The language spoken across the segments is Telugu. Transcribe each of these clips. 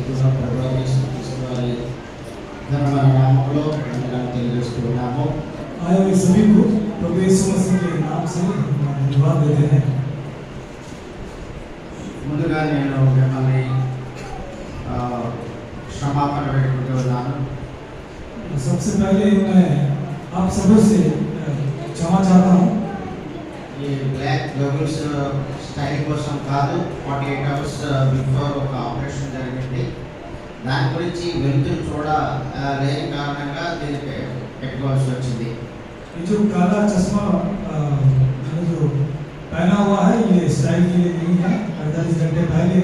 కూడా ప్రభువైన యేసుక్రీస్తు వారి ఘనమైన నామములో వందనాలు తెలియజేస్తున్నాము। आए हुए सभी को प्रभु यीशु मसीह के नाम से धन्यवाद देते हैं। ముందుగా నేను మిమ్మల్ని క్షమాపణ పెట్టుకుంటున్నాను। सबसे पहले मैं आप सबों से क्षमा चाहता हूँ। ఈ బ్లాక్ గగుల్స్ స్టైల్ కోసం కాదు, 48 అవర్స్ బిఫోర్ ఒక ఆపరేషన్ జరిగింది। దాని గురించి వెలుతురు లేని కారణంగా దీనికి పెట్టుకోవాల్సి వచ్చింది। ये जो काला चश्मा मैंने जो पहना हुआ है ये स्टाइल के लिए नहीं है। 48 घंटे पहले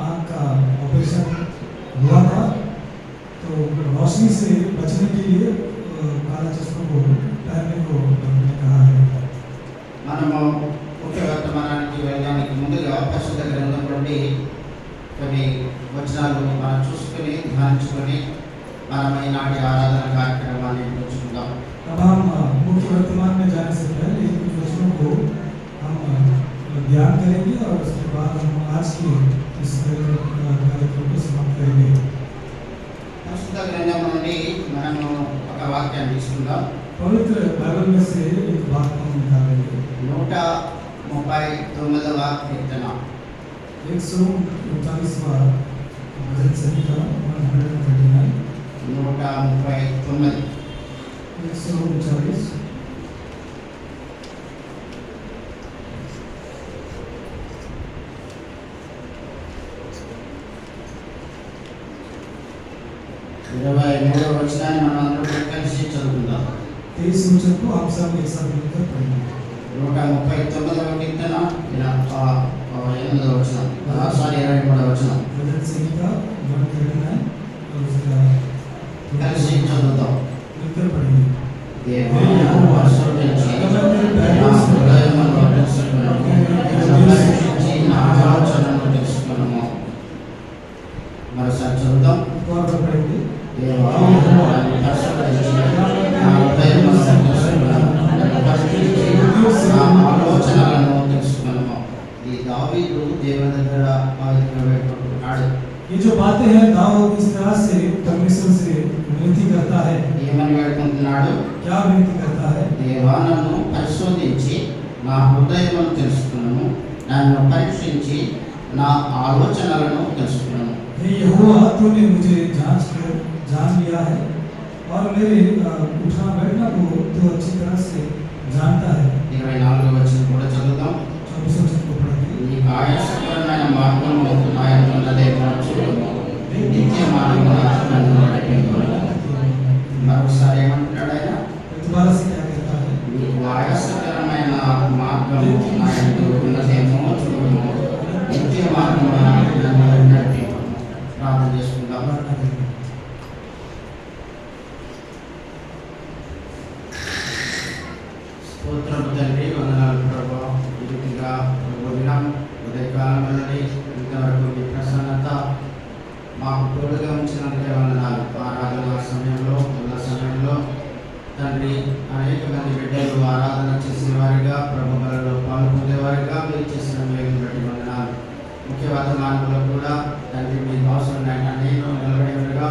आँख का ऑपरेशन हुआ था, तो रोशनी से बचने के लिए काला चश्मा को पहनने को हमने कहा है। మనము ముఖ్య వర్తమానానికి వెళ్ళడానికి ముందుగా పరిశుద్ధ గ్రంథం నుండి కొన్ని వచనాలు మనం చూసుకొని ధ్యానించుకొని మనం ఈనాటి ఆరాధన కార్యక్రమాన్ని పూర్చుకుందాం। अब हम मुख्य वर्तमान में जाने से पहले कुछ वचनों को हम ध्यान करेंगे और उसके बाद हम आज की इस कार्यक्रम को समाप्त करेंगे। పరిశుద్ధ గ్రంథం నుండి మనము ఒక వాక్యాన్ని తీసుకుందాం। पवित्र बाइबल में से एक बात हम निकालेंगे। 139వ కీర్తన 139वां भजन संहिता 139 139 139 23వ వచనాన్ని మనం అందరం కలిసి చదువుకుందాం। 23 वचन को आप सब एक साथ मिलकर पढ़ेंगे। 139వ కీర్తన 8వ వచనం, 23వ వచనం भजन संहिता 139 और उसका కలిసి చదువుతాం। मिलकर पढ़ेंगे। దేవా వర్షించి నా ఆలోచనను తెలుసుకున్నాము। మరోసారి చదువుతాం। और पढ़ेंगे। దేవా వర్షించి నా హృదయమును తెలుసుకున్నాము, నా ఆలోచనలను తెలుసుకున్నాము। ఈ దావీదు దేవుని దగ్గర వేడుకుంటున్నాడు। ये जो बातें हैं दाऊद इस तरह से परमेश्वर से विनती करता है। ఏమని వేడుకుంటున్నాడు? क्या विनती करता है? దేవా నన్ను పరిశోధించి నా హృదయమును తెలుసుకున్నాను, నన్ను పరీక్షించి నా ఆలోచనలను తెలుసుకున్నాను। हे यहोवा तूने मुझे जांच कर जान लिया है और मेरे उठना बैठना को तू अच्छी तरह से जानता है। 24వ వచనం కూడా చదువుదాం। 24 वचन को पढ़ेंगे। నీ ఆయాసకరమైన మార్గము నా యందు ఉన్నదేమో చూడుము, నిత్య మార్గమున నన్ను నడిపించుము। మరొకసారి ఏమంటున్నాడు ఆయన? दोबारा से क्या कहता है? నీ ఆయాసకరమైన మార్గము నా యందు ఉన్నదేమో చూడుము, నిత్య మార్గమున నన్ను నడిపించుము। ప్రార్థన చేసుకుందాం। స్తోత్రం తండ్రి, వందనాలు ప్రభా। ఈ రీతిగా దినం ఉదయకాలంలోని ఇంతవరకు మీ ప్రసన్నత మాకు తోడుగా ఉంచినందుకే వందనాలు। ఆరాధన సమయంలో ఉన్న సమయంలో తండ్రి అనేక మంది బిడ్డలు ఆరాధన చేసేవారిగా, ప్రభు బలలో పాల్గొనేవారిగా మీరు చేసిన మేలు బట్టి వందనాలు। ముఖ్య వర్తమానంలో కూడా తండ్రి మీకు అవసరమైన నేను నిలబడి ఉండగా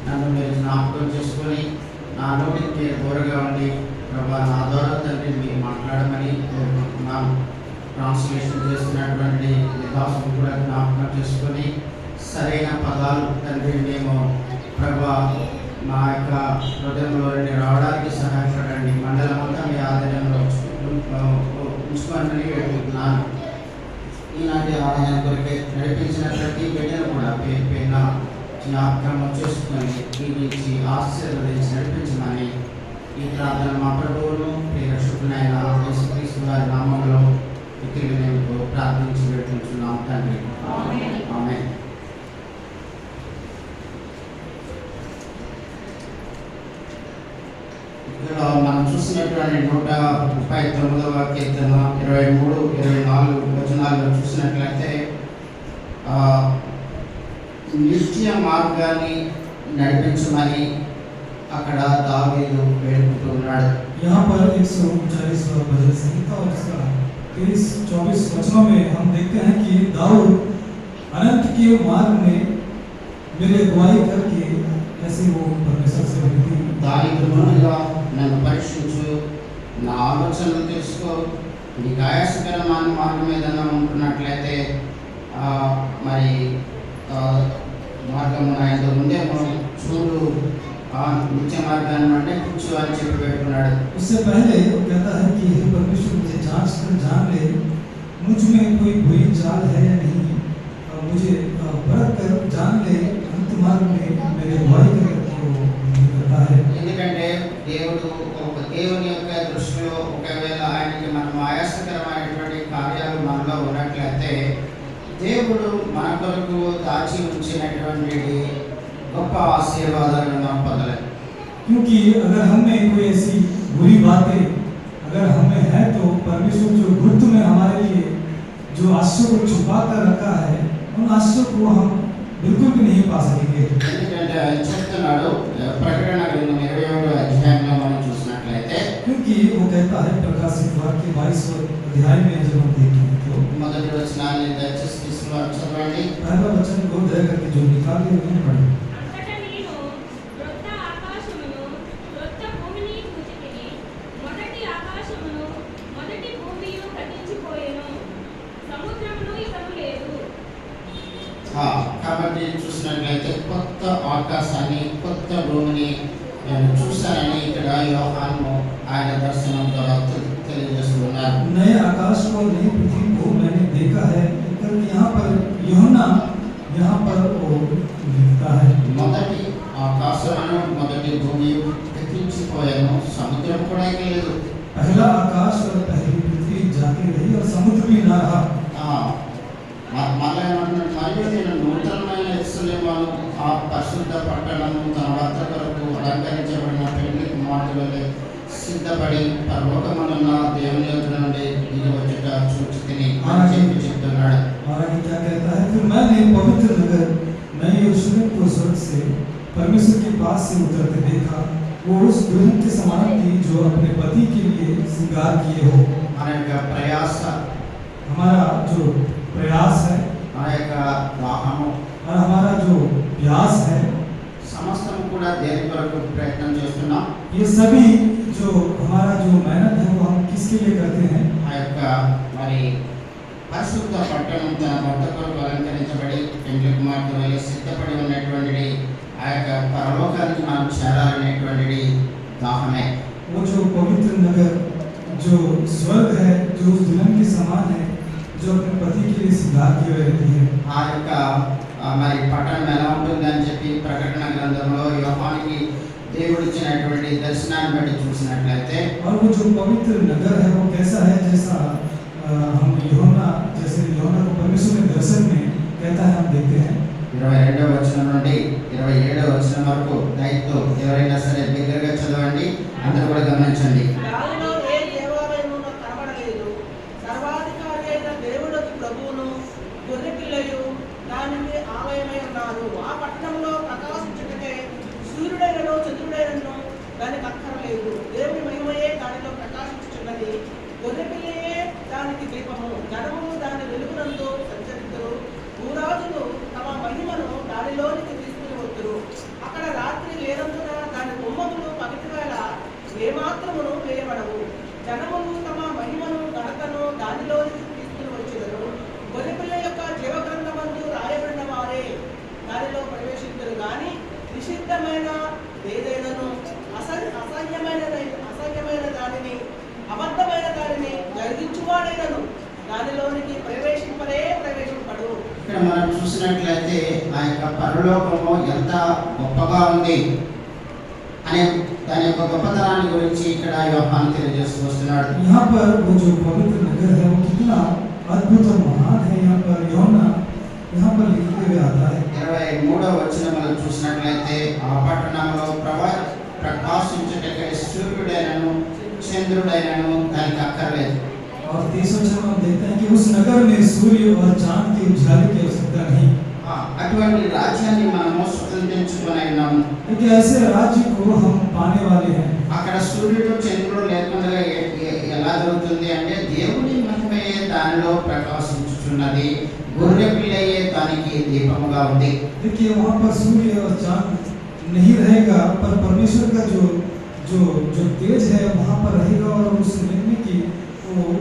నన్ను మీరు జ్ఞాపకం చేసుకొని నా నోటికి మీరు దూరంగా ఉండి ప్రభా నా ద్వారా తండ్రి మీరు మాట్లాడమని కోరుకుంటున్నాను। ట్రాన్స్లేషన్ చేస్తున్నటువంటి విధాసం కూడా జ్ఞాపకం చేసుకొని సరైన పదాలు తండ్రి మేము ప్రభా మా యొక్క హృదయంలో రావడానికి సహాయపడండి। మండలం అంతా మీ ఆధీనంలో ఉంచుకోవాలని వేడుకుంటున్నాను। ఈనాటి ఆరాధన కొరకే నడిపించిన ప్రతి బిడ్డను కూడా పేరు పైన జ్ఞాపకం చేసుకొని దీవించి ఆశీర్వదించి నడిపించమని ఈ ప్రార్థన మా ప్రభువును ప్రియ రక్షకుడైన యేసుక్రీస్తు వారి నామములో విక్రిమి నేను ప్రార్థించి వేడుకుంటున్నాం తండ్రి, ఆమేన్। ఇక్కడ మనం చూసినటువంటి 139వ కీర్తన 23, 24 వచనాల్లో చూసినట్లయితే నిత్య మార్గాన్ని నడిపించమని అక్కడ దావీదు వేడుకుంటున్నాడు। यहाँ पर 139वां भजन संहिता और इसका 23-24 वचनों में हम देखते हैं कि दाऊद अनंत के मार्ग में मेरी अगुवाई करके ऐसे वो परमेश्वर से विनती దానికి ముందుగా నన్ను పరీక్షించు, నా ఆలోచనలు తెలుసుకో, నీకు ఆయాసకరమైన మార్గం ఏదైనా ఉంటున్నట్లయితే మరి మార్గం ఆయన ఉందేమో చూడు, నిత్య మార్గాన్ని అంటే కూర్చో అని చెప్పి పెట్టుకున్నాడు. उससे पहले वो कहता है कि हे परमेश्वर मुझे जांच कर जान ले, मुझ में कोई बुरी चाल है या नहीं, मुझे परख कर जान ले, अंत मार्ग में मेरे अगुवाई करता है. ఎందుకంటే దేవుని యొక్క దృష్టిలో ఒకవేళ ఆయనకి మనం ఆయాసకరమైనటువంటి కార్యాలు మనలో ఉన్నట్లయితే దేవుడు మన కొరకు దాచి ఉంచినటువంటి గొప్ప ఆశీర్వాదాలను మనం పొందలేము. क्योंकि अगर हम में कोई ऐसी बुरी बातें अगर हमें है तो परमेश्वर जो गुप्त में हमारे लिए जो आशीष को छुपा कर रखा है, उन आशीष को हम बिल्कुल भी नहीं पा सकेंगे. ఎందుకంటే ఆయన చెప్తున్నాడు, ప్రకటన గ్రంథం 27వ అధ్యాయంలో మనం చూసినట్లయితే, क्योंकि वो कहता है प्रकाशित वाक्य 22वें अध्याय में जब हम देखें तो మొదటి వచనాన్ని దయచేసి తీసుకుని చదవండి. पहला वचन को दया करके जो निकाल के उन्हें पढ़े. అంతట నేను క్రొత్త ఆకాశమును క్రొత్త భూమిని చూచితిని. మొదటి ఆకాశమును మొదటి భూమియు గతించిపోయెను, సముద్రమును ఇకను లేదు. కాబట్టి చూసినట్లయితే కొత్త ఆకాశాన్ని కొత్త భూమిని నేను చూశానని ఇక్కడ యోహాను ఆయన దర్శనం ద్వారా తెలియజేస్తున్నారు. नए आकाश को नई पृथ्वी को मैंने देखा है, यहाँ पर यूहन्ना यहाँ पर वो लिखता है. మొదటి ఆకాశమును మొదటి భూమి గతించిపోయాను, సముద్రం కూడా ఇక లేదు. पहला आकाश और पहली पृथ्वी जाती रही और समुद्र भी ना रहा. మళ్ళీ ఏమంటున్నాడు, మరియు నేను నూతనమైన యెరూషలేమును ఆ పరిశుద్ధ పట్టణము తన భర్త కొరకు అలంకరించబడిన పెళ్లి కుమార్తె వలె సిద్ధపడి పరలోకమునున్న దేవుని యొద్ద నుండి దిగి వచ్చుట చూచితిని అని చెప్పి చెప్తున్నాడు. और आगे क्या कहता है, फिर मैंने पवित्र नगर नए यरूशलेम को स्वर्ग से परमेश्वर के पास से उतरते देखा. वो उस दुल्हन के समान थी जो अपने पति के लिए श्रृंगार किए हो. మన యొక్క ప్రయాస, हमारा जो प्रयास है, మన యొక్క దాహము, और हमारा जो प्यास है, సమస్తం కూడా దేని కొరకు ప్రయత్నం చేస్తున్నాం. ये सभी जो हमारा जो मेहनत है वो हम किसके लिए करते हैं? ఆ యొక్క మరి పరిశుద్ధ పట్టణం తన భర్త కొరకు అలంకరించబడి పెండ్లి కుమార్తె వలె సిద్ధపడి ఉన్నటువంటి ఆ యొక్క పరలోకానికి మనం చేరాలనేటువంటి దాహమే. वो जो पवित्र नगर जो स्वर्ग है, जो उस दुल्हन के समान है, जो अपने पति के लिए श्रृंगार किए हुए रहती है. ఆ యొక్క మరి పట్టణం ఎలా ఉంటుందని చెప్పి ప్రకటన గ్రంథంలో యోహానుకి దేవుడు ఇచ్చినటువంటి దర్శనాన్ని బట్టి చూసినట్లయితే, और वो जो पवित्र नगर है वो कैसा है, जैसा हम यूहन्ना को परमेश्वर ने दर्शन में कहता है हम देखते हैं. 22వ వచనం నుండి 27వ వచనం వరకు దయతో ఎవరైనా సరే దగ్గరగా చదవండి, అందరూ కూడా గమనించండి. దానిలో ఏ దేవాలయమును కనబడలేదు. సర్వాధికారి అయిన దేవుడకు ప్రభువును గొర్రెపిల్లయు దానికి ఆలయమై ఉన్నారు. ఆ పట్టణంలో ప్రకాశించుటకే సూర్యుడైనను చంద్రుడైనను దానికి అక్కరలేదు. దేవుని మహిమయే దానిలో ప్రకాశించుచున్నది. గొర్రెపిల్లయే దానికి దీపము. జనములు దాని వెలుగునందు సంచరితురు. భూరాజులు తమ మహిమను దానిలోనికి తీసుకుని వద్దురు. అక్కడ రాత్రి లేనందున దాని గుమ్మములు పగటివేళ ఏమాత్రమును వేయబడవు. జనములు తమ మహిమను ఘనతను దానిలోనికి తీసుకుని వచ్చెదరు. గొర్రెపిల్ల యొక్క జీవగ్రంథమందు రాయబడిన వారే దానిలో ప్రవేశించరు. గాని నిషిద్ధమైన ఏదైనాను అసహ్యమైన దానిని అబద్ధమైన దానిని జరిగించువాడైనను దానిలోనికి ప్రవేశింపడు. ఇక్కడ మనం చూసినట్లయితే ఆ యొక్క పరలోకము ఎంత గొప్పగా ఉంది అనే దాని యొక్క గొప్పతనాన్ని గురించి ఇక్కడ యోహాను తెలియజేస్తూ వస్తున్నాడు. यहाँ पर वो जो पवित्र नगर है वो कितना अद्भुत और महान है. यहाँ पर यूहन्ना यहाँ पर लिखते हुए आता है. 23వ వచనంలో చూసినట్లయితే ఆ పట్టణంలో ప్రకాశించుటకై సూర్యుడైనను చంద్రుడైనను దానికి అక్కర్లేదు. और 23वें वचन में हम देखते हैं कि उस नगर में सूर्य और चांद की उजाले की आवश्यकता नहीं. అటువంటి రాజ్యాన్ని మనము స్వతంత్రించుకొని ఉన్నాము. क्योंकि ऐसे राज्य को हम पाने वाले हैं. అక్కడ సూర్యుడు చంద్రుడు లేకుండా ఎలా జరుగుతుంది అంటే దేవుని మహిమయే దానిలో ప్రకాశించుచున్నది. గొర్రె పిల్లయే దానికి దీపముగా ఉంది. देखिए वहाँ पर सूर्य और चांद नहीं रहेगा, पर परमेश्वर का जो जो जो तेज है वहाँ पर रहेगा और उस मेमने की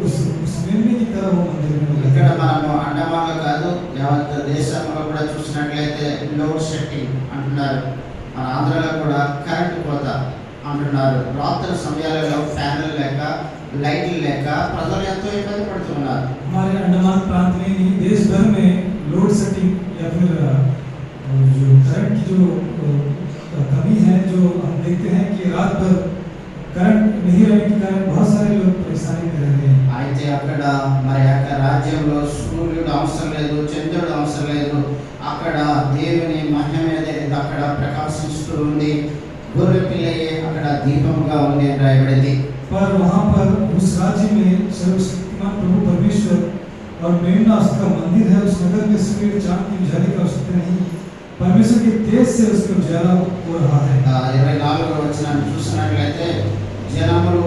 उस मेमने की तरह वो मंदिर में ఇక్కడ रहेगा। మనము అండమాన్లో కాదు యావత్ దేశంలో కూడా చూసినట్లయితే లోడ్ షెట్టింగ్ అంటున్నారు. మన ఆంధ్రలో కూడా కరెంట్ కోత అంటున్నారు. రాత్రి సమయాలలో ఫ్యాన్లు లేక లైట్లు లేక ప్రజలు ఎంతో ఇబ్బంది పడుతున్నారు. हमारे अंडमान प्रांत में नहीं देश भर में लोड सेटिंग या फिर जो करंट की जो कमी है, जो हम देखते हैं कि रात भर करंट नहीं रहने के कारण बहुत सारे लोग परेशानी में रह रहे हैं। అయితే అక్కడ మరి యొక్క రాజ్యంలో సూర్యుడు అవసరం లేదు, చంద్రుడు అవసరం లేదు. అక్కడ దేవుని మహిమ అనేది అక్కడ ప్రకాశిస్తూ ఉంది. గొర్రె పిల్లయే అక్కడ దీపముగా ఉంది అని రాయబడింది. पर वहाँ पर उस राज्य में सर्वशक्तिमान प्रभु परमेश्वर और मेमना उसका मंदिर है। उस नगर में सूर्य चांद की उजाले की आवश्यकता नहीं, परमेश्वर के तेज से उसका उजाला हो रहा है। 24వ వచనాన్ని చూసినట్లయితే జనములు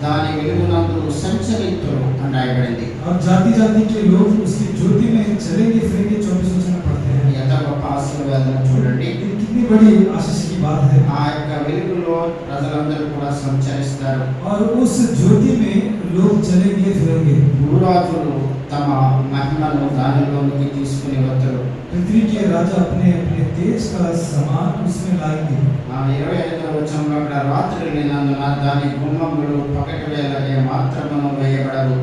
దాని వెలుగునందు సంచరింతురు అని రాయబడింది. और जाति जाति के लोग उसकी ज्योति में चलेंगे फिरेंगे। 24 वचन में पढ़ते हैं। ఎంత గొప్ప ఆశీర్వాదం చూడండి. ये कितनी बड़ी आशीष की बात है। ఆ యొక్క వెలుగులో ప్రజలందరూ కూడా సంచరిస్తారు. और उस ज्योति में लोग चलेंगे फिरेंगे। భూరాజులు తమ మహిమను దానిలోనికి తీసుకుని వస్తారు. पृथ्वी के राजा अपने अपने तेज का सामान उसमें लाएंगे। 25వ వచనంలో అక్కడ రాత్రి లేనందున దాని గుమ్మములు పగటి వేళ మాత్రమును వేయబడవు.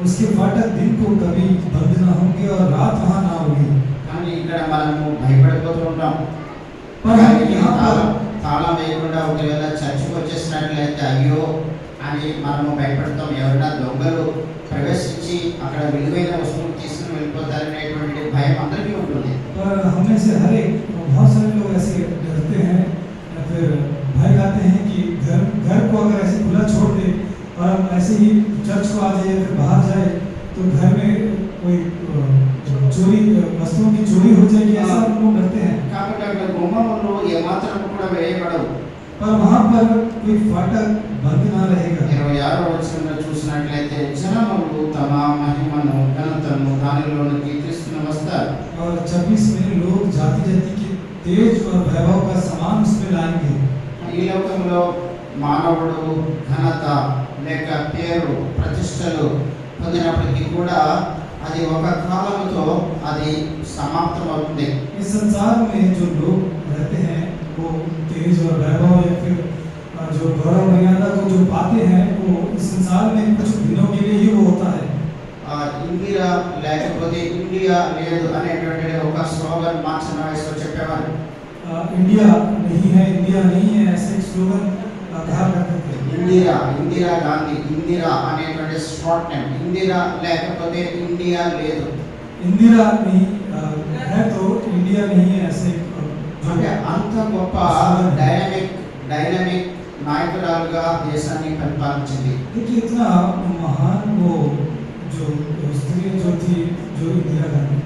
उसके फाटक दिन को कभी बंद ना होंगे और रात वहाँ ना होगी। కానీ ఇక్కడ మనము భయపడిపోతూ ఉంటాం. पर हम यहाँ पर తాళం వేయకుండా ఒకవేళ చర్చికి వచ్చేసినట్లయితే అయ్యో అని మనము భయపడతాం. ఎవరైనా దొంగలు ప్రవేశించి అక్కడ విలువైన వస్తువులు తీసుకుని వెళ్ళిపోతారనేటువంటి భయం అందరికీ ఉంటుంది. पर हमें से हर एक बहुत सारे लोग ऐसे डरते हैं या फिर भय खाते हैं कि घर को अगर ऐसे खुला छोड़ दे और हम ऐसे ही चर्च को आ जाए या फिर बाहर जाए तो घर में कोई चोरी वस्तुओं की चोरी हो जाएगी, ऐसा हम लोग डरते हैं। కాబట్టి అక్కడ గుమ్మములు ఏమాత్రం కూడా వేయబడవు. पर वहाँ पर कोई फाटक बंद ना रहेगा। 26వ వచనంలో చూసినట్లయితే జనములు తమ మహిమను ఘనతను దానిలోనికి తీసుకుని వస్తారు. और 26 में लोग जाति जाति के तेज और वैभव का सामान उसमें लाएंगे। ఈ లోకంలో మానవుడు ఘనత లేక పేరు ప్రతిష్టలు పొందినప్పటికీ కూడా అది ఒక కాలంతో అది సమాప్తమవుతుంది. इस संसार में जो लोग रहते हैं वो तेज और वैभव या फिर जो गौरव मर्यादा को जो पाते हैं वो इस संसार में कुछ दिनों के लिए ही वो होता है। ఇండియా లేకపోతే ఇండియా లేదు అనేటువంటి ఒక స్లోగన్ మార్చిన వయసులో చెప్పేవారు. इंडिया नहीं है, इंडिया नहीं है, ऐसे एक स्लोगन कहा करते थे। ఇందిరా గాంధీ ఇందిరా అనేటువంటి షార్ట్ నేమ్. ఇందిరా లేకపోతే ఇండియా లేదు. इंदिरा नहीं है तो इंडिया नहीं है, ऐसे అంటే అంత గొప్ప డైనమిక్ నాయకురాలుగా దేశాన్ని పరిపాలించింది. देखिए इतना महान वो जो स्त्री जो थी जो इंदिरा गांधी,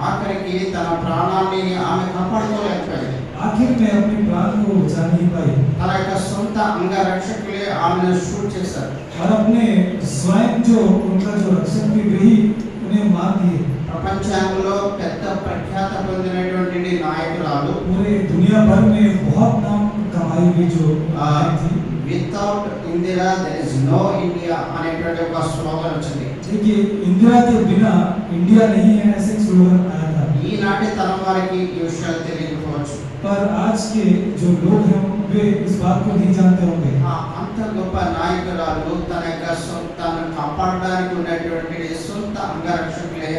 ఆఖరికి తన ప్రాణాన్ని ఆమె కాపాడుకోలేకపోయింది. आखिर में अपने प्राण को बचा नहीं पाई తన యొక్క సొంత అంగరక్షకులే ఆమెను షూట్ చేశారు. और अपने स्वयं जो उनका जो रक्षक थे वही उन्हें मार दिए। ప్రపంచంలో పెద్ద ప్రఖ్యాత పొందినటువంటి నాయకురాలు पूरे दुनिया भर में बहुत नाम कमाई हुई जो थी। Without Indira there is no India అనేటువంటి ఒక స్లోగన్ వచ్చింది. देखिए इंदिरा के बिना इंडिया नहीं है, ऐसे स्लोगन आया था। ఈనాటి తరం వారికి ఈ విషయాలు తెలియకపోవచ్చు. पर आज के जो लोग हैं वे इस बात को नहीं जानते होंगे। అంత గొప్ప నాయకురాలు తన యొక్క సొంతాన్ని కాపాడడానికి ఉన్నటువంటి సొంత అంగరక్షకులే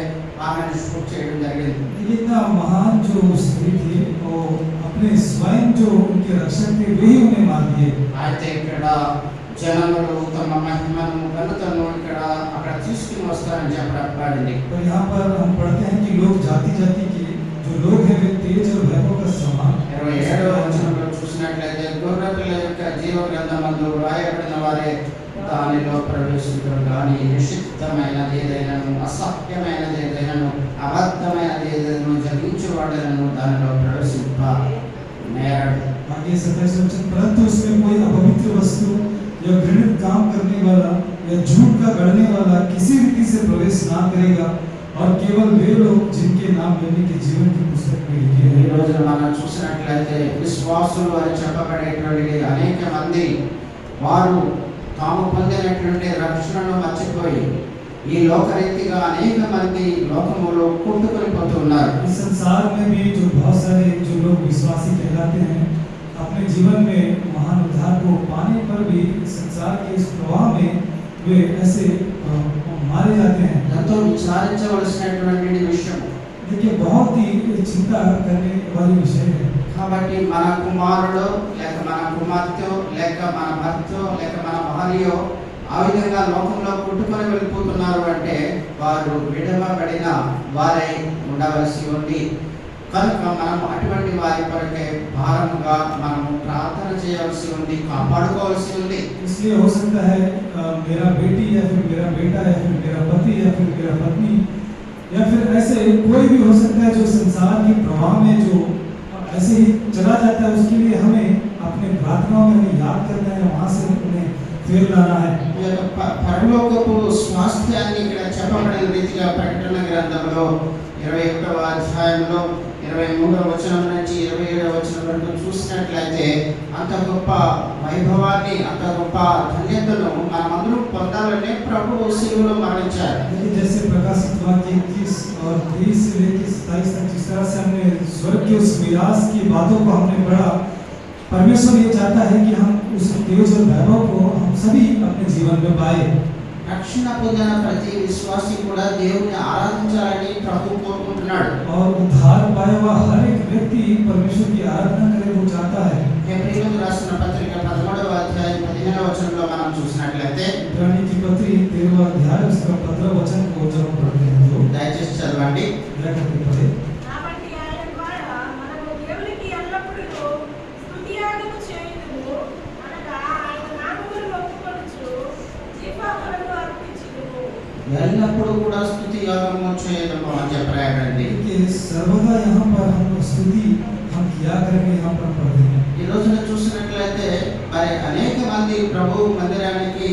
ఆమెను షూట్ చేయడం జరిగింది. इतना महान जो स्त्री थी वो अपने स्वयं जो उनके रक्षक थे वही उन्हें मार दिए। అయితే ఇక్కడ జనములు తమ మహిమను ఘనతను ఇక్కడ అక్కడ తీసుకుని వస్తారని చెప్పబడింది. और यहाँ पर हम पढ़ते हैं कि लोग जाति जाति के जो लोग हैं वे तेज और वैभव का सामान। 27వ వచనంలో చూసినట్లయితే గొర్రె పిల్ల యొక్క జీవ గ్రంథమందు రాయబడిన వారే దానిలో ప్రవేశించరు. కానీ నిషిద్ధమైనది ఏదైనాను అసహ్యమైనది ఏదైనాను అబద్ధమైనది ఏదైనా జరిగించేవాడను దానిలో ప్రవేశింప నేరడు. आगे 27 वचन, परंतु उसमें कोई अपवित्र वस्तु या घृणित काम करने वाला या झूठ का गढ़ने वाला किसी रीति से प्रवेश ना करेगा और केवल वे लोग जिनके नाम लेने के जीवन की पुस्तक में लिखे ఈ हैं। రోజున మనం చూసినట్లయితే విశ్వాసులు అని చెప్పబడేటువంటి అనేక మంది వారు తాము పొందినటువంటి రక్షణను మర్చిపోయి ఈ లోకరీతిగా అనేక మంది లోకములో కొట్టుకొని పోతున్నారు. इस संसार में भी जो बहुत सारे जो लोग विश्वासी कहलाते हैं अपने जीवन में महान उद्धार को पाने पर भी संसार के इस प्रवाह में वे ऐसे मारे जाते हैं। ఎంతో విచారించవలసినటువంటి విషయం. देखिए बहुत ही चिंता करने वाली विषय है। కాబట్టి మన కుమారుడు లేక మన కుమార్తె లేక మన భర్త లేక మన భార్య ఆ విధంగా లోకంలో పుట్టుకొని వెళ్ళిపోతున్నారు అంటే వారు విడవబడిన వారై ఉండవలసి ఉంది. కనుక మనం అటువంటి వారి కొరకే భారముగా మనము ప్రార్థన చేయవలసి ఉంది, కాపాడుకోవాల్సి ఉంది. इसलिए हो सकता है मेरा बेटी या फिर मेरा बेटा या फिर मेरा पति या फिर मेरा पत्नी या फिर ऐसे कोई भी हो सकता है जो संसार के प्रवाह में जो ऐसे ही चला जाता है, उसके लिए हमें अपने प्रार्थनाओं में हमें याद करना है, वहाँ से उन्हें फिर लाना है। ఈ యొక్క పరలోకపు స్వాస్థ్యాన్ని ఇక్కడ చెప్పబడిన రీతిగా ప్రకటన గ్రంథంలో 21వ అధ్యాయంలో 23వ వచనం నుంచి 27వ వచనం వరకు చూసినట్లయితే అంత గొప్ప వైభవాన్ని అంత గొప్ప ధన్యతను మనమందరం పొందాలని ప్రభువు శిలువలో మరణించారు. लेकिन जैसे प्रकाशित वाक्य 21 और 23 से लेकर 27 तक जिस तरह से हमने स्वर्ग के उस विलास की बातों को हमने पढ़ा, परमेश्वर ये चाहता है कि हम उस तेज और वैभव को हम सभी अपने जीवन में पाए। రక్షణ పొందిన ప్రతి విశ్వాసి కూడా దేవుని ఆరాధించాలని ప్రభువు కోరుకుంటున్నాడు. और उद्धार पाया हुआ हर एक व्यक्ति परमेश्वर की आराधना करे, वो चाहता है। హెబ్రీయులకు రాసిన పత్రిక 13వ అధ్యాయం 15వ వచనంలో మనం చూసినట్లయితే इब्रानी की पत्री 13वां अध्याय उसका 15वां वचन को जब हम पढ़ते हैं तो దయచేసి చదవండి. दया करके पढ़े। కాబట్టి ఆయన ద్వారా మనము దేవునికి ఎల్లప్పుడూ స్తుతియాగము చేయుదుము, అనగా ఆయన నామమును ఒప్పుకొనుచు జీవఫలమును అర్పించుదుము. ఎల్లప్పుడూ కూడా స్తుతి యాగము చేయడము అని చెప్పారండి. देखिए सर्वदा यहाँ पर हम स्तुति हम किया करेंगे, यहाँ पर पढ़ते हैं। ఈ రోజున చూసినట్లయితే మరి అనేక మంది ప్రభు మందిరానికి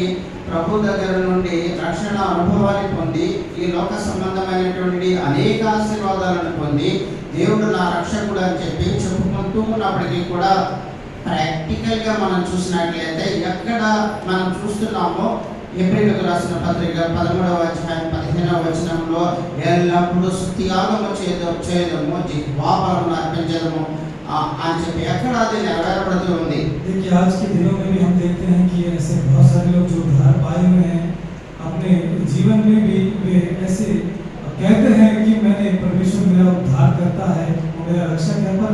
ప్రభు దగ్గర నుండి రక్షణ అనుభవాన్ని పొంది ఈ లోక సంబంధమైనటువంటి అనేక ఆశీర్వాదాలను పొంది దేవుడు నా రక్షకుడు అని చెప్పి చెప్పుకుంటూ ఉన్నప్పటికీ కూడా ప్రాక్టికల్గా మనం చూసినట్లయితే ఎక్కడ మనం చూస్తున్నామో హెబ్రీయులకు రాసిన పత్రిక 13వ అధ్యాయం 15వ వచనంలో ఎల్లప్పుడూ స్తుతియాగము చేయదము జిహ్వాపరమును అర్పించదము అని చెప్పి ఎక్కడ అది నెరవేరబడుతూ ఉంది. देखिए आज के दिनों में भी हम देखते हैं कि ऐसे बहुत सारे लोग जो उद्धार पाए हुए हैं अपने जीवन में भी वे ऐसे कहते हैं कि मैंने परमेश्वर मेरा उद्धार करता है, वो मेरा रक्षक है, पर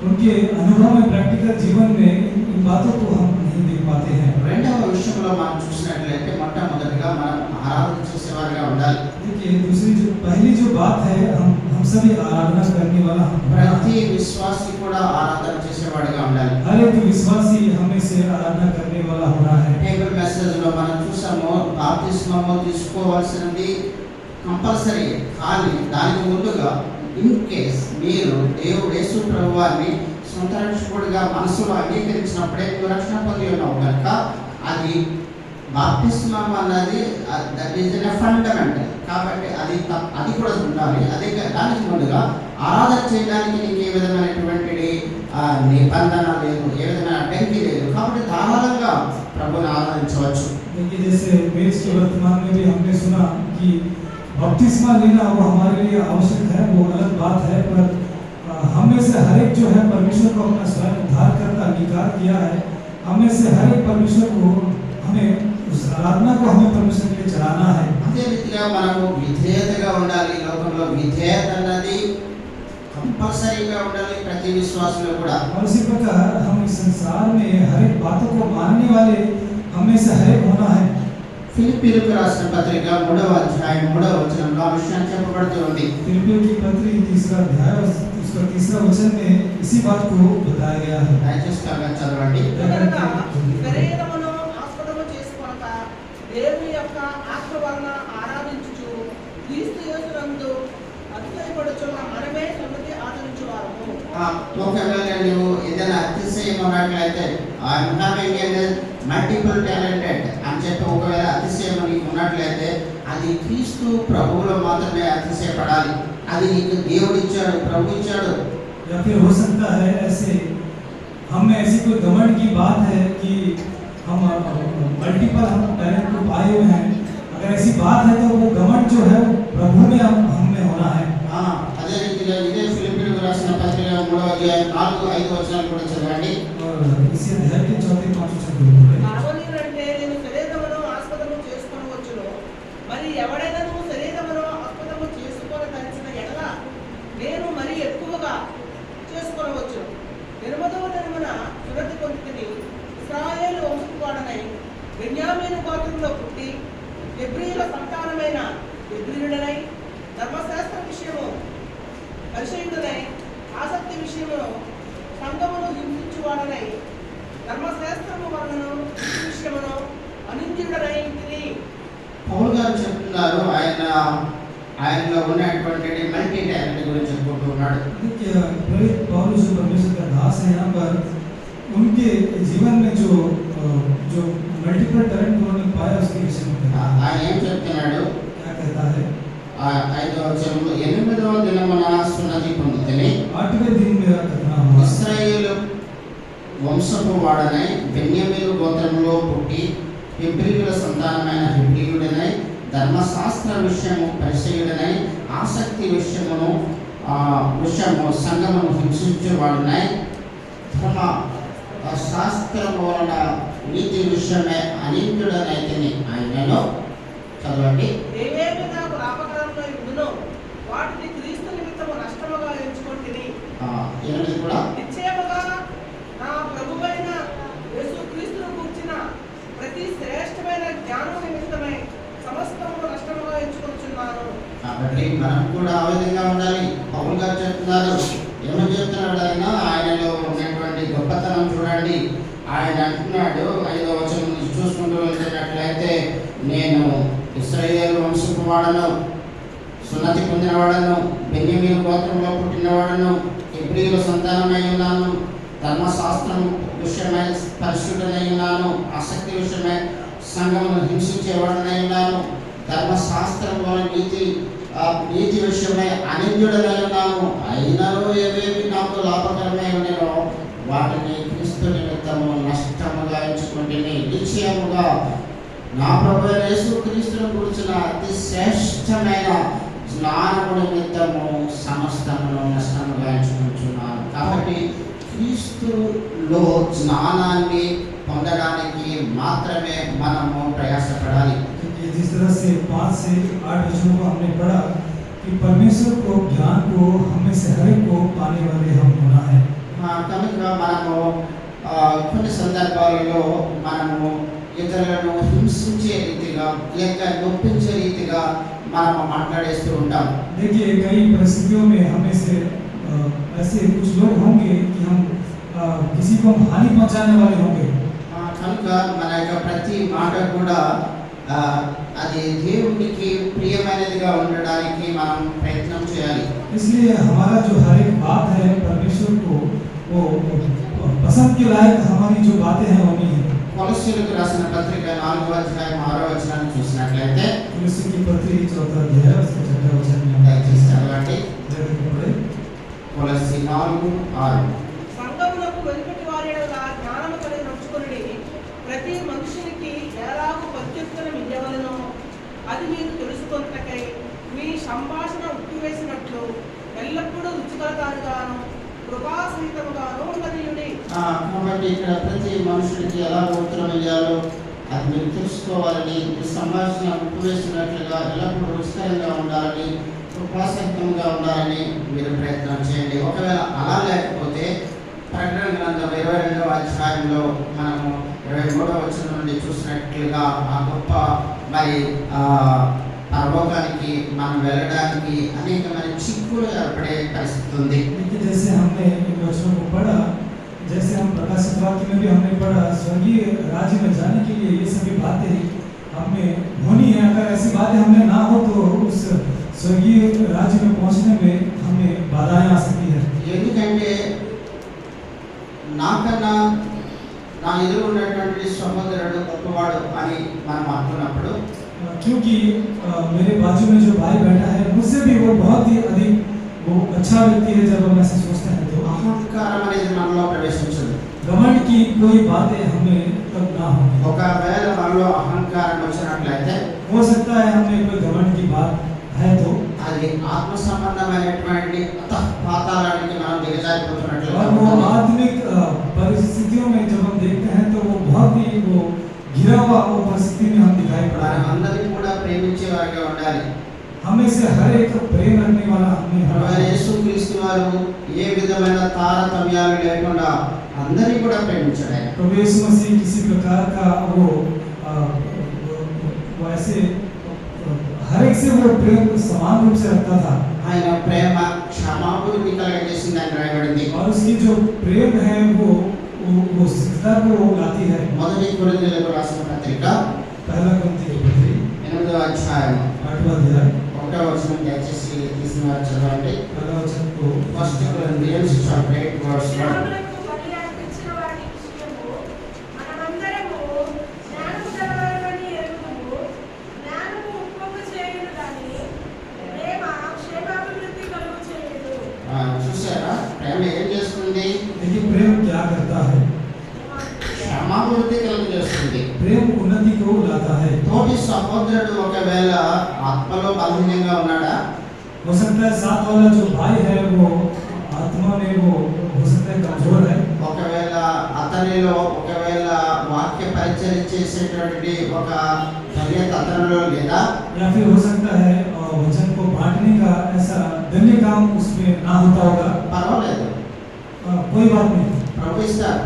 उनके अनुभव में प्रैक्टिकल जीवन में इन बातों को हम नहीं देख पाते हैं। రెండవ విషయంలో మనం చూసినట్లయితే మొట్టమొదటిగా మనం ఆరాధన చేసేవారిగా ఉండాలి. देखिए दूसरी जो पहली जो बात है हम सभी आराधना करने वाला हम ప్రతి విశ్వాసి కూడా ఆరాధన చేసేవాడిగా ఉండాలి. हर एक विश्वासी हमें से आराधना करने वाला होना है। టేబుల్ మెసేజ్ లో మనం చూసాము బాప్తిస్మము తీసుకోవాల్సినది కంపల్సరీ, కానీ దానికి ముందుగా ఇన్ కేస్ మీరు దేవుడు యేసు ప్రభువాన్ని సొంత రక్షకుడిగా మనసులో అంగీకరించినప్పుడే మీరు రక్షణ పొంది ఉన్నావు కనుక అది బాప్తిస్మం అన్నది దట్ ఈస్ ఎ ఫండమెంటల్. కాబట్టి అది కూడా ఉండాలి. అదే దానికి ముందుగా ఆరాధన చేయడానికి నీకు ఏ విధమైనటువంటి నిబంధన లేదు, ఏ విధమైన అడ్డంకి లేదు. కాబట్టి ధారాళంగా ప్రభుని ఆరాధించవచ్చు. देखिए जैसे मेष के वर्तमान में भी हमने सुना कि बपतिस्मा लेना वो हमारे लिए आवश्यक है, वो अलग बात है, पर हम में से हर एक जो है परमेश्वर को अपना स्वयं उद्धार करता अंगीकार किया है। हम में से हर एक परमेश्वर को हमें उस आराधना को हमें परमेश्वर के लिए चढ़ाना है। అదే రీతిగా మనము విధేయతగా ఉండాలి. లోకంలో విధేయత అన్నది కంపల్సరీగా ఉండాలి ప్రతి విశ్వాసంలో కూడా. और इसी प्रकार हम इस संसार में हर एक बातों को मानने वाले हम में से हर एक होना है। ఫిలిప్పీయులకు రాసిన పత్రిక 3వ అధ్యాయం 3వ వచనంలో ఆ విషయం చెప్పబడుతూ ఉంది. फिलिप्पियों की पत्री 3रा अध्याय उसका 3रा वचन में इसी बात को बताया गया है। దయచేసి చదవండి. కనుక శరీరమును ఆస్పదము చేసుకొనక దేవుని యొక్క ఆత్మ వలన ఆరాధించుచు క్రీస్తు యేసునందు అతిశయపడుచున్న మనమే సంగతి ఆచరించువారము. ఒకవేళ నువ్వు ఏదైనా అతిశయం ఉన్నట్లయితే ఐఎమ్ హ్యావింగ్ మల్టిపుల్ టాలెంటెడ్ అని చెప్పి ఒకవేళ అతిశయం నీకు ఉన్నట్లయితే అది క్రీస్తు ప్రభువులో మాత్రమే అతిశయపడాలి. అది నీకు దేవుడు ఇచ్చాడు, ప్రభు ఇచ్చాడు. या फिर हो सकता है ऐसे हम में ऐसी कोई घमंड की बात है कि हम मल्टीपल हम टैलेंट को पाए हुए हैं। अगर ऐसी बात है तो वो घमंड जो है वो प्रभु में हम में होना है। అదే రీతిగా ఇదే ఫిలిప్పీయులకు రాసిన పత్రిక 3వ అధ్యాయం 4-5 వచనాలు కూడా చదవండి. और इसी अध्याय के 4-5 वचन पढ़ें। కావలినంటే నేను శరీరమును ఆస్పదము చేసుకొనవచ్చును. మరి ఎవడైనాను శరీరమును ఆస్పదము చేసుకొనదలిచిన ఎడల నేను మరి ఎక్కువగా చేసుకొనవచ్చును. 8వ దినమున సున్నతి పొందితిని. ఇశ్రాయేలు వంశపు వాడనై బెన్యామీను గోత్రంలో పుట్టి హెబ్రీయుల సంతానమైన హెబ్రీయుడనై ధర్మశాస్త్ర విషయము పరిచయుడనై ఆసక్తి విషయమును సంఘమును హింసించువాడనై ధర్మశాస్త్రము వలన విషయమును అనింద్యుడనై తిని. పౌలు గారు చెప్తున్నారు, ఆయనలో ఉన్నటువంటి మల్టీ టాలెంట్ గురించి చెప్పుకుంటూ ఉన్నాడు. देखिए प्रेरित पौलुस जो परमेश्वर का दास है, यहाँ पर उनके जीवन में जो मल्टीपल टैलेंट उन्होंने पाया उसके विषय में ఆయన ఏం చెప్తున్నాడు? क्या कहता है? 5వ వచనంలో 8వ దినమున సున్నతి పొందితిని. 8वें दिन मेरा खतना हुआ। ఇశ్రాయేలు వంశపు వాడనై బెన్యామీను గోత్రంలో పుట్టి హెబ్రీయుల సంతానమైన హెబ్రీయుడనై ధర్మశాస్త్ర విషయము పరిచయుడనై ఆసక్తి విషయము సంఘమును హింసించేవాడునై ధర్మ శాస్త్రము వలన నీతి విషయమే అనింద్యుడనైతిని. ఆయనలో చదవండి. ఏవేవి నాకు లాభకరములై ఉండునో వాటిని క్రీస్తు నిమిత్తము నష్టముగా ఎంచుకొంటిని. 8 కూడా నిశ్చయముగా నా ప్రభువైన యేసుక్రీస్తును గూర్చిన ప్రతి శ్రేష్టమైన జ్ఞానం నిమిత్తమై సమస్తము నష్టముగా ఎంచుకొనుచున్నాను. కాబట్టి మనం కూడా ఆ విధంగా ఉండాలి. పౌలు గారు చెప్తున్నారు, ఏమని చెప్తున్నాడు? ఆయనలో ఉన్నటువంటి గొప్పతనం చూడండి. ఆయన అంటున్నాడు 5వ వచనం నుంచి చూసుకుంటూ వెళ్తున్నట్లయితే, నేను ఇశ్రాయేలు వంశపు వాడను, సున్నతి పొందినవాడను, బెన్యామీను గోత్రంలో పుట్టినవాడను, హెబ్రీయుల సంతానమై ఉన్నాను, ధర్మశాస్త్రం విషయమై పరిశుద్ధుడనై ఉన్నాను, ఆసక్తి విషయమై సంఘమును హింసించేవాడనై ఉన్నాను, ధర్మశాస్త్రం వలన నీతి విషయమై అనింద్యుడనై ఉన్నాను. అయినలో ఏవేవి నాకు లాభకరమై ఉండేనో వాటిని క్రీస్తు నిమిత్తము నష్టముగా ఎంచుకుంటేనే. నిశ్చయముగా నా ప్రభువైన యేసుక్రీస్తును గురించిన అతి శ్రేష్టమైన జ్ఞానము నిమిత్తము సమస్తమును నష్టముగా ఎంచుకుంటున్నాను. కాబట్టి క్రీస్తులో జ్ఞానాన్ని పొందడానికి మాత్రమే మనము ప్రయాసపడాలి. जिस तरह से 5 से 8 वचनों को हमने पढ़ा कि परमेश्वर को ज्ञान को हमें से हर एक को पाने वाले हम होना है। కనుక మనము కొన్ని సందర్భాలలో మనము ఇతరులను హింసించే రీతిగా లేక నొప్పించే రీతిగా మనము మాట్లాడేస్తూ ఉంటాం. देखिए कई परिस्थितियों में हमें से ऐसे कुछ लोग होंगे कि हम किसी को हानि पहुंचाने वाले होंगे। కనుక మన యొక్క ప్రతి మాట కూడా అది దేవునికి ప్రియమైనదిగా ఉండడానికి మనం ప్రయత్నం చేయాలి. इसलिए हमारा जो हर एक बात है परमेश्वर को वो पसंद के लायक हमारी जो बातें हैं होनी है। కొలస్సీయులకు రాసిన పత్రిక 4వ అధ్యాయం 6వ వచనాన్ని చూసినట్లయితే, तुलसी की पत्री 4 अध्याय उसके 6 वचन में దయచేసి చదవండి. पढ़े కొలస్సీ 4:6. సంఘములకు వెనుకటి వారిగా జ్ఞానము కలిగి నడుచుకొనుడి. ప్రతి మనుషునికి ఎలాగూ ప్రత్యుత్తరం ఇవ్వవలెనో అది మీరు తెలుసుకొనుటకై మీ సంభాషణ ఉట్టివేసినట్లు ఎల్లప్పుడూ రుచికరదానిగాను కృపాసహితముగాను ఉండనియుడి. కాబట్టి ఇక్కడ ప్రతి మనుషుడికి ఎలా ఉత్తరం ఇవ్వాలో అది మీరు తెలుసుకోవాలని, మీ సంభాషణ ఉప్పివేసినట్లుగా ఎల్లప్పుడూ రుచికరంగా ఉండాలని, కృపాసహితంగా ఉండాలని మీరు ప్రయత్నం చేయండి. ఒకవేళ అలా లేకపోతే ప్రకటన గ్రంథం 22వ అధ్యాయంలో మనము 23వ వచనం నుండి చూసినట్లుగా ఆ గొప్ప పరలోకానికి మనం వెళ్ళడానికి అనేకమైన చిక్కులు ఏర్పడే పరిస్థితి ఉంది. जैसे हमने इन वचनों को पढ़ा, जैसे हम प्रकाशित वाक्य में भी हमने पढ़ा, स्वर्गीय राज्य में जाने के लिए ये सभी बातें हमें होनी है। अगर ऐसी बातें हमें ना हो तो उस स्वर्गीय राज्य में पहुंचने में हमें बाधाएं आ सकती है। ఎందుకంటే నాకన్నా నా ఎదురు ఉన్నటువంటి సహోదరుడు గొప్పవాడు అని మనం అనుకున్నప్పుడు, क्योंकि मेरे बाजू में जो भाई बैठा है मुझसे भी वो बहुत ही अधिक वो अच्छा व्यक्ति है जब हम ऐसा सोचते हैं तो అహంకారం అనేది మనలో ప్రవేశించదు. घमंड की कोई बातें हमें तब ना हो। ఒకవేళ మనలో అహంకారం వచ్చినట్లయితే हो सकता है हमें कोई घमंड की बात है तो అది ఆత్మ సంబంధమైనటువంటి పాతాళానికి మనం और वो దిగజారిపోతున్నట్లుగా आत्मिक परिस्थितियों में जब हम देखते हैं तो वो बहुत ही वो गिरा हुआ वो परिस्थिति में हम दिखाई पड़ा है। అందరినీ కూడా ప్రేమించే వారిగా ఉండాలి. हमें से हर एक प्रेम रखने वाला हमें ప్రభు యేసుక్రీస్తు వారు ఏ విధమైన తారతమ్యాలు లేకుండా అందరినీ కూడా ప్రేమించాడు. ఆయన प्रभु यीशु मसीह किसी प्रकार का वो ऐसे हर एक से वो प्रेम समान रूप से रखता था। ఆయన ప్రేమ క్షమాగుణాన్ని కలగజేసిందని రాయబడింది. और उसकी जो प्रेम है वो सिद्धता को लाती है। మొదటి కొరింథీయులకు రాసిన పత్రిక पहला కొరింథీ की पत्री 8వ అధ్యాయం 8वां अध्याय 1వ వచనం దయచేసి తీసిన వారు చదవండి. पहला वचन को ఫస్ట్ కొరింథియన్స్ చాప్టర్ 8 వర్స్ 1. జ్ఞానులకు బలి అర్పించిన వాటి విషయము మనమందరము జ్ఞానము గలవారమని ఎరుగుదుము. జ్ఞానము ఉప్పొంగు చేయును గాని ప్రేమ క్షేమాభివృద్ధి కలుగు చేయును. చూసారా ప్రేమ ఏం చేస్తుంది? देखिए प्रेम क्या करता है। క్షమాభివృద్ధి కలుగజేస్తుంది. प्रेम उन्नति को लाता है। తోటి సహోదరుడు ఒకవేళ ఆత్మలో బలహీనంగా ఉన్నాడా? हो सकता है साथ वाला जो भाई है वो आत्मा में वो हो सकता है कमजोर है। ఒకవేళ అతనిలో ఒకవేళ వాక్య పరిచయం చేసేటువంటి ఒక ధన్యత అతనిలో లేదా? या फिर हो सकता है वचन को बांटने का ऐसा धन्य काम उसमें ना होता होगा। పర్వాలేదు, कोई बात नहीं, ప్రభు ఇస్తారు.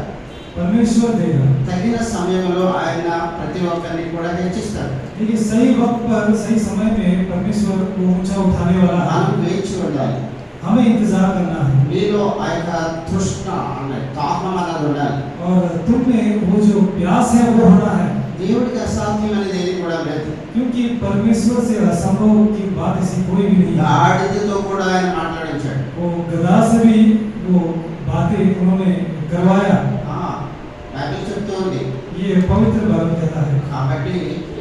परमेश्वर देगा। తగిన సమయంలో ఆయన ప్రతి ఒక్కరిని కూడా హెచ్చిస్తాడు. देखिए सही वक्त पर सही समय में परमेश्वर को ऊंचा उठाने वाला है। మనం వేచి ఉండాలి. हमें इंतजार करना है మీలో ఆ యొక్క తృష్ణ అనే దాహం అనేది ఉండాలి. और तुम में वो जो प्यास है वो होना है, దేవుడికి అసాధ్యం అనేది ఏది కూడా లేదు. क्योंकि परमेश्वर से असंभव की बात ऐसी कोई भी नहीं है। గాడిదతో కూడా ఆయన మాట్లాడించాడు. वो गधा से भी वो बातें उन्होंने करवाया। బైబిల్ చెప్తూ ఉంది. ये पवित्र बाइबल कहता है। కాబట్టి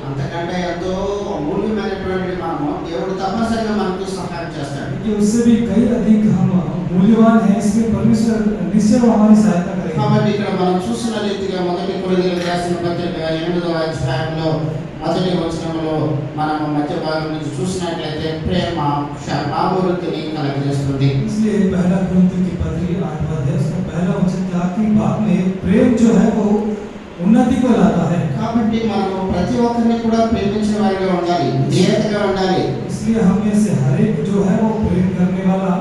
అంతకంటే ఎంతో అమూల్యమైనటువంటి మనము దేవుడు తప్పనిసరిగా మనకు సహాయం చేస్తాడు. कि उससे भी कई अधिक हम मूल्यवान हैं, इसमें परमेश्वर निश्चय वो हमारी सहायता करेगा। కాబట్టి ఇక్కడ మనం చూసిన రీతిగా మొదటి కొరింథీయులకు రాసిన పత్రిక 8వ అధ్యాయంలో మొదటి వచనంలో మనం మధ్య భాగం నుంచి చూసినట్లయితే ప్రేమ క్షమాభివృద్ధిని కలుగజేస్తుంది. इसलिए पहला कोरिन्थियों की पत्री 8वां अध्याय उसका पहला वचन के आखिरी भाग में प्रेम जो है वो उन्नति को लाता है। కాబట్టి మనం ప్రతి ఒక్కరిని కూడా ప్రేమించే వారిగా ఉండాలి, విధేయతగా ఉండాలి. इसलिए हम में से हर एक जो है वो प्रेम करने वाला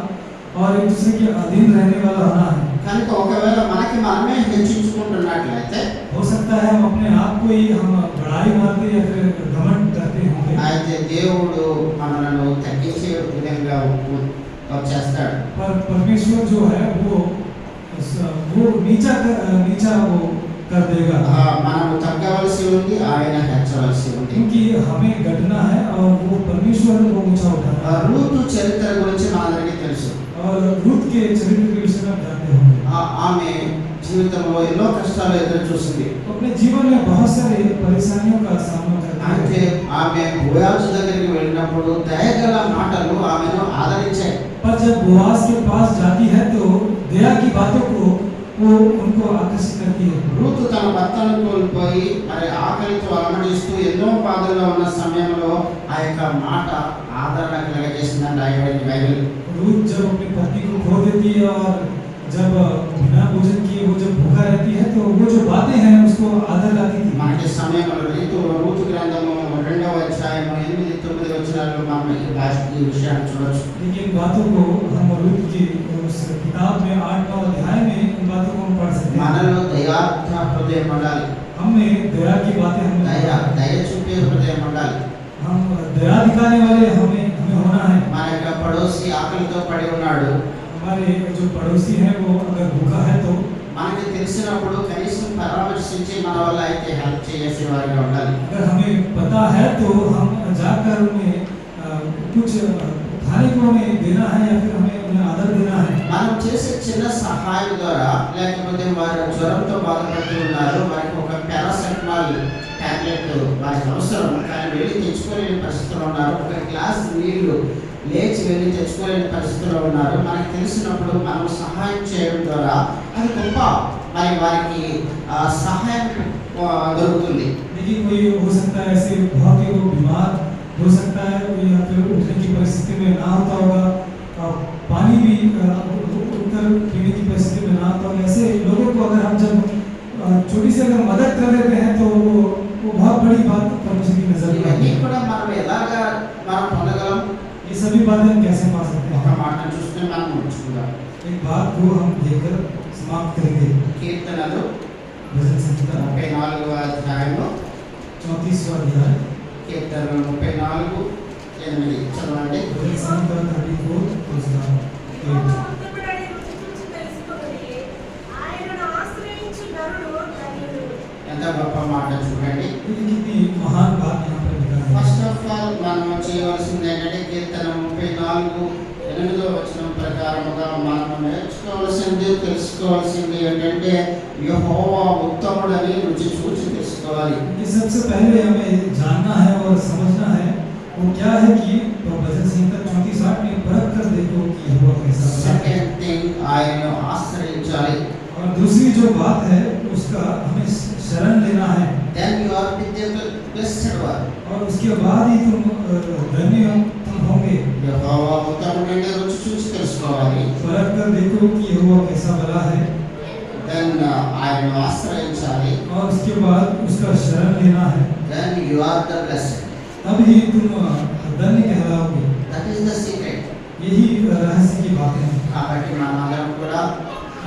और एक दूसरे के अधीन रहने वाला होना है। కనుక ఒకవేళ మనకి మనమే హెచ్చించుకుంటున్నట్లయితే हो सकता है हम अपने आप को ही हम बड़ाई मारते या फिर घमंड करते होंगे, అయితే దేవుడు మనలను తగ్గించే విధంగా వచ్చేస్తాడు. पर परमेश्वर जो है वो नीचा वो कर देगा। మనము తగ్గవలసి ఉంది, ఆయన హెచ్చవలసి ఉంది. क्योंकि हमें घटना है और वो परमेश्वर को ऊंचा उठाना है। రూతు చరిత్ర గురించి మనందరికీ తెలుసు. और रूत के चरित्र के विषय में जानते होंगे। ఆమె జీవితంలో ఎన్నో కష్టాలు ఎదురు చూసింది. अपने जीवन में बहुत सारे परेशानियों का सामना करती అయితే है, ఆమె బోయాజు దగ్గరికి వెళ్ళినప్పుడు దయగల మాటలు ఆమెను ఆదరించాయి. पर जब बोआज के पास जाती है तो दया की बातों को वो उनको आकर्षित करती है। రూతు తన భర్తను కోల్పోయి మరి ఆకలితో అలమటిస్తూ ఎన్నో బాధల్లో ఉన్న సమయంలో ఆ యొక్క మాట ఆదరణ కలగజేసిందని రాయబడింది బైబిల్. रूत जब अपनी पत्नी को खो देती है और जब बिना भोजन किए वो जब भूखा रहती है तो वो जो बातें हैं उसको आदर लाती थी। మనకి సమయంలో రూతు గ్రంథము 2వ అధ్యాయం 8-9 వచనాల్లో మనం ఈ విషయాన్ని చూడొచ్చు. लेकिन इन बातों को हम रूत की उस किताब में 8-9 अध्याय में इन बातों को हम पढ़ सकते हैं। మనలో దయార్థ హృదయం ఉండాలి. हमने दया की बातें हमें దయ చూపే హృదయం ఉండాలి. हम दया दिखाने वाले हमें होना है। మన యొక్క పడోసి ఆకలితో పడి ఉన్నాడు, हमारे जो पड़ोसी हैं वो अगर भूखा है तो మనకి తెలిసినప్పుడు కనీసం పరామర్శించి మన వల్ల అయితే హెల్ప్ చేసే వారిగా ఉండాలి. अगर हमें पता है तो हम जाकर उन्हें कुछ खाने को हमें देना है या फिर हमें उन्हें आदर देना है। మనం చేసే చిన్న సహాయం ద్వారా, లేకపోతే వారు జ్వరంతో బాధపడుతూ ఉన్నారు, వారికి ఒక పారాసెటమాల్ టాబ్లెట్ వారికి అవసరం, కానీ వెళ్ళి తెచ్చుకోలేని పరిస్థితిలో ఉన్నారు, ఒక గ్లాస్ నీళ్లు లేచి వెళ్ళి తెచ్చుకోలేని పరిస్థితిలో ఉన్నారు, మనకు తెలిసినప్పుడు మనం సహాయం చేయడం ద్వారా అది గొప్ప మరి వారికి సహాయం దొరుకుతుంది. देखिए कोई हो सकता है ऐसे बहुत ही वो बीमार हो सकता है या फिर उठने की परिस्थिति में ना होता होगा, पानी भी उठकर पीने की परिस्थिति में ना होता होगा। ऐसे लोगों को अगर हम जब छोटी सी अगर मदद कर देते हैं तो वो बहुत बड़ी बात परमेश्वर की नजर में ఇవన్నీ है। కూడా మనం ఎలాగా మనం పొందగలం? ये सभी बातें हम कैसे पा सकते ఒక हैं? మాట చూస్తే మనం ఉంచుకుందాం. एक बात को हम देखकर समाप्त करेंगे। కీర్తనలు भजन संहिता 34వ అధ్యాయంలో 34वां अध्याय, కీర్తనలు 34:8 చదవండి. भजन संहिता 34 उसका 8। ఉత్తముడని రుచి చూచి తెలుసుకొనుడి. ఆయనను ఆశ్రయించు నరుడు ధన్యుడు. ఎంత గొప్ప మాట చూడండి. ये कितनी महान बात यहाँ पर लिखा है। ఫస్ట్ ఆఫ్ ఆల్ మనం చేయవలసింది ఏంటంటే కీర్తన 34:8 వచనం ప్రకారముగా మనం నేర్చుకోవాల్సింది, తెలుసుకోవాల్సింది ఏంటంటే యెహోవా ఉత్తముడని రుచి చూచి తెలుసుకోవాలి. ये सबसे पहले हमें जानना है और समझना है वो क्या है कि भजन संहिता 34:8 में परख कर देखो कि यहोवा कैसा है। సెకండ్ థింగ్ ఆయనను ఆశ్రయించాలి. और दूसरी जो बात है उसका हमें शरण लेना है। Then you are with the blessed one. और उसके बाद ही तुम धन्य तुम होंगे। యెహోవా ఉత్తముడని రుచి చూచి తెలుసుకోవాలి. परख कर देखो कि यहोवा कैसा भला है। దెన్ ఆయనను ఆశ్రయించాలి. और उसके बाद उसका शरण लेना है, then you are the blessed. तब ही तुम धन्य कहलाओगे। That is the secret. यही रहस्य की बातें हैं। కాబట్టి మనమందరం కూడా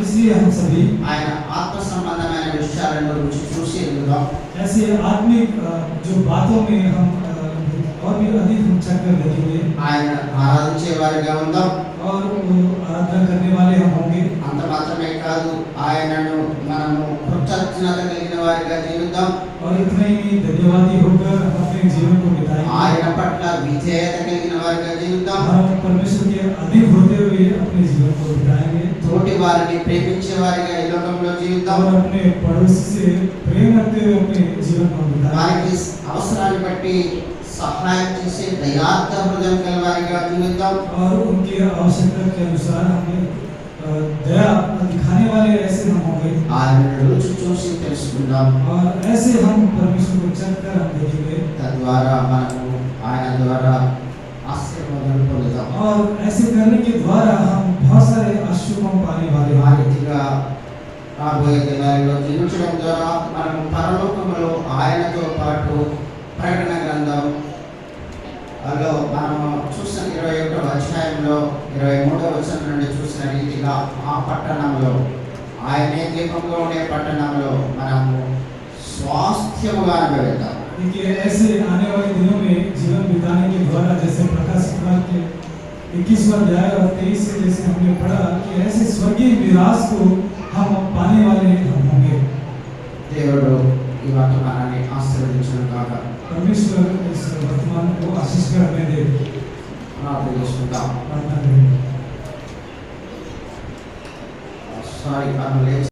इसलिए हम सभी ఆయన ఆత్మ సంబంధమైన విషయాలను రుచి చూసి ఎదుగుదాం. ऐसे आत्मिक जो बातों में हम और भी अधिक हम चेक कर देखेंगे ఆయన ఆరాధించే వారిగా ఉందాం. और वो आराधना करने वाले हम होंगे। అంత మాత్రమే కాదు, ఆయనను మనము కృతజ్ఞత కలిగిన వారిగా జీవిద్దాం. और इतना ही नहीं, धन्यवादी होकर हम अपने जीवन को बिताएंगे। ఆయన పట్ల విధేయత కలిగిన వారిగా జీవిద్దాం. हम परमेश्वर के अधीन होते हुए अपने जीवन को बिताएंगे తోటి వారిని ప్రేమించే వారిగా ఈ లోకంలో జీవిద్దాం. और अपने पड़ोसी से प्रेम रखते हुए अपने जीवन को बिताएंगे। వారికి అవసరాన్ని బట్టి సహాయం చేసే దయార్థ హృదయం గల వారిగా జీవిద్దాం. और उनकी आवश्यकता के अनुसार हमें दया दिखाने वाले ऐसे हम होंगे। ఆయనను రుచి చూసి తెలుసుకుందాం. और ऐसे हम परमेश्वर को चेक कर हम देखेंगे తద్వారా మనము ఆయన ద్వారా ఆశీర్వాదాలు పొందుతాం. और ऐसे करने के द्वारा हम बहुत सारे आशीर्वाद पाने वाले ఆ हैं। రీతిగా రాబోయే దినాల్లో జీవించడం ద్వారా మనము పరలోకములో ఆయనతో పాటు ప్రకటన గ్రంథంలో మనము చూసిన 21వ అధ్యాయంలో 23వ వచనం నుండి చూసిన రీతిగా ఆ పట్టణంలో, ఆయనే దీపంగా ఉండే పట్టణంలో మనము స్వాస్థ్యముగా అనుభవిద్దాం. देखिए ऐसे आने वाले दिनों में जीवन बिताने के द्वारा, जैसे प्रकाश पुराण के 21वां अध्याय और 23 से जैसे हमने पढ़ा कि ऐसे स्वर्गीय विरास को हम पाने वाले हम होंगे। దేవుడు ఈ వర్తమానాన్ని ఆశీర్వదించును గాక. परमेश्वर इस वर्तमान को आशीष कर हमें दे। ప్రార్థన చేసుకుందాం. प्रार्थना करेंगे। సారీ, మనం లేచి